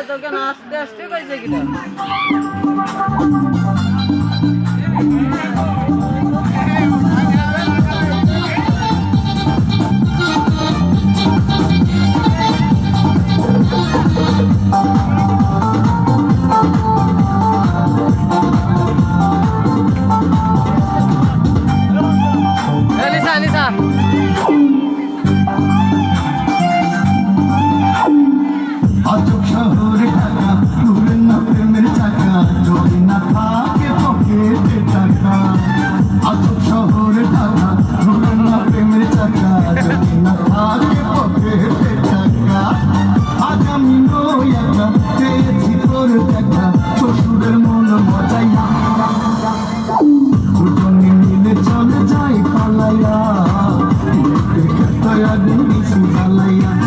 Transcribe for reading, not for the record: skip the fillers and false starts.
তোকে আস্তে আস্তে কইছে কিনা নিশা নিশা আজব শহরে ঢাকা ঘুরে না প্রেমের চাকা যদি না থাকে পকেটে টাকা আজব শহরে ঢাকা ঘুরে না প্রেমের চাকা যদি না থাকে পকেটে টাকা আজ আমি নই একা পেয়েছি তোর দেখা শ্বশুরের মন মজাইয়া দুজনে মিলে চলে যাই পালাইয়া আগুন কিছু জ্বালাইয়া